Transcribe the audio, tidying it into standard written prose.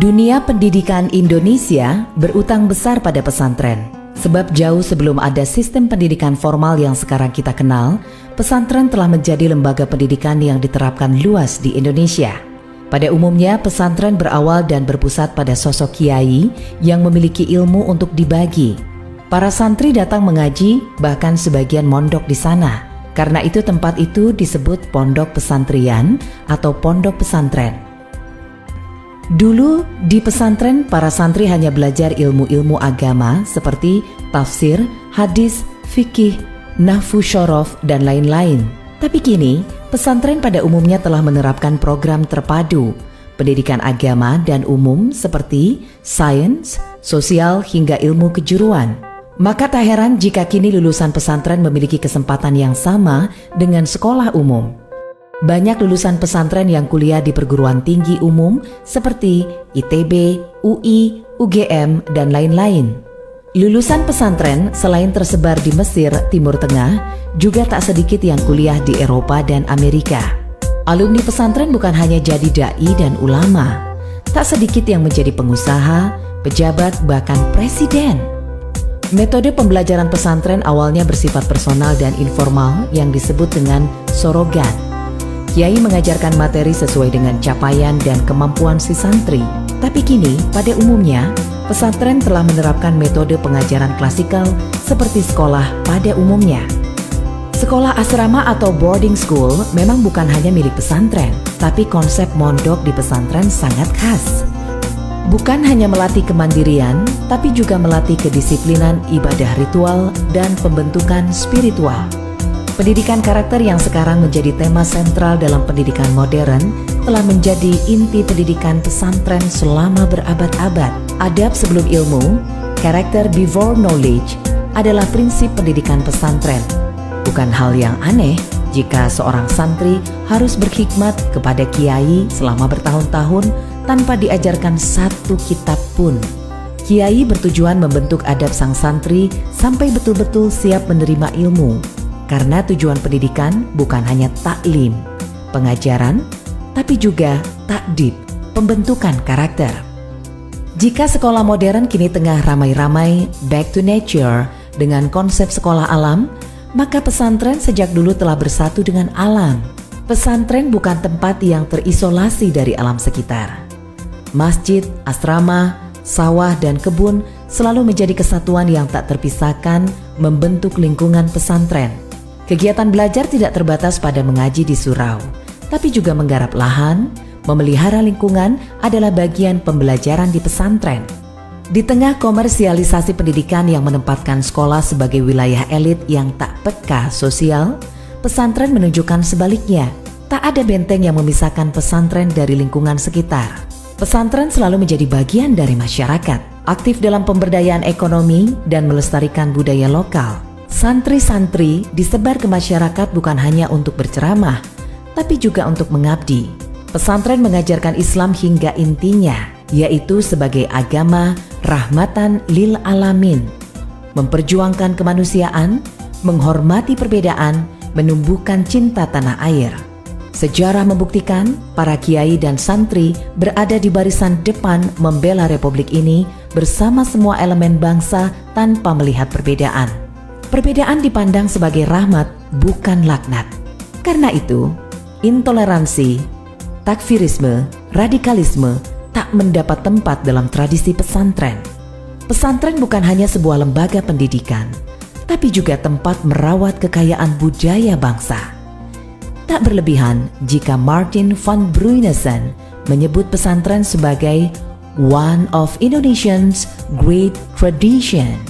Dunia pendidikan Indonesia berutang besar pada pesantren. Sebab jauh sebelum ada sistem pendidikan formal yang sekarang kita kenal, pesantren telah menjadi lembaga pendidikan yang diterapkan luas di Indonesia. Pada umumnya, pesantren berawal dan berpusat pada sosok kiai yang memiliki ilmu untuk dibagi. Para santri datang mengaji, bahkan sebagian mondok di sana. Karena itu tempat itu disebut pondok pesantrian atau pondok pesantren. Dulu di pesantren para santri hanya belajar ilmu-ilmu agama seperti tafsir, hadis, fikih, nahwu syorof, dan lain-lain. Tapi kini pesantren pada umumnya telah menerapkan program terpadu pendidikan agama dan umum seperti sains, sosial, hingga ilmu kejuruan. Maka tak heran jika kini lulusan pesantren memiliki kesempatan yang sama dengan sekolah umum. Banyak lulusan pesantren yang kuliah di perguruan tinggi umum seperti ITB, UI, UGM, dan lain-lain. Lulusan pesantren selain tersebar di Mesir, Timur Tengah, juga tak sedikit yang kuliah di Eropa dan Amerika. Alumni pesantren bukan hanya jadi dai dan ulama, tak sedikit yang menjadi pengusaha, pejabat, bahkan presiden. Metode pembelajaran pesantren awalnya bersifat personal dan informal yang disebut dengan sorogan. Kiai mengajarkan materi sesuai dengan capaian dan kemampuan si santri. Tapi kini, pada umumnya, pesantren telah menerapkan metode pengajaran klasikal seperti sekolah pada umumnya. Sekolah asrama atau boarding school memang bukan hanya milik pesantren, tapi konsep mondok di pesantren sangat khas. Bukan hanya melatih kemandirian, tapi juga melatih kedisiplinan ibadah ritual dan pembentukan spiritual. Pendidikan karakter yang sekarang menjadi tema sentral dalam pendidikan modern telah menjadi inti pendidikan pesantren selama berabad-abad. Adab sebelum ilmu, character before knowledge adalah prinsip pendidikan pesantren. Bukan hal yang aneh jika seorang santri harus berkhidmat kepada kiai selama bertahun-tahun tanpa diajarkan satu kitab pun. Kiai bertujuan membentuk adab sang santri sampai betul-betul siap menerima ilmu. Karena tujuan pendidikan bukan hanya taklim, pengajaran, tapi juga takdib, pembentukan karakter. Jika sekolah modern kini tengah ramai-ramai back to nature dengan konsep sekolah alam, maka pesantren sejak dulu telah bersatu dengan alam. Pesantren bukan tempat yang terisolasi dari alam sekitar. Masjid, asrama, sawah, dan kebun selalu menjadi kesatuan yang tak terpisahkan membentuk lingkungan pesantren. Kegiatan belajar tidak terbatas pada mengaji di surau, tapi juga menggarap lahan, memelihara lingkungan adalah bagian pembelajaran di pesantren. Di tengah komersialisasi pendidikan yang menempatkan sekolah sebagai wilayah elit yang tak peka sosial, pesantren menunjukkan sebaliknya. Tak ada benteng yang memisahkan pesantren dari lingkungan sekitar. Pesantren selalu menjadi bagian dari masyarakat, aktif dalam pemberdayaan ekonomi dan melestarikan budaya lokal. Santri-santri disebar ke masyarakat bukan hanya untuk berceramah, tapi juga untuk mengabdi. Pesantren mengajarkan Islam hingga intinya, yaitu sebagai agama rahmatan lil alamin. Memperjuangkan kemanusiaan, menghormati perbedaan, menumbuhkan cinta tanah air. Sejarah membuktikan para kiai dan santri berada di barisan depan membela republik ini bersama semua elemen bangsa tanpa melihat perbedaan. Perbedaan dipandang sebagai rahmat, bukan laknat. Karena itu, intoleransi, takfirisme, radikalisme tak mendapat tempat dalam tradisi pesantren. Pesantren bukan hanya sebuah lembaga pendidikan, tapi juga tempat merawat kekayaan budaya bangsa. Tak berlebihan jika Martin van Bruynesen menyebut pesantren sebagai one of Indonesia's great tradition.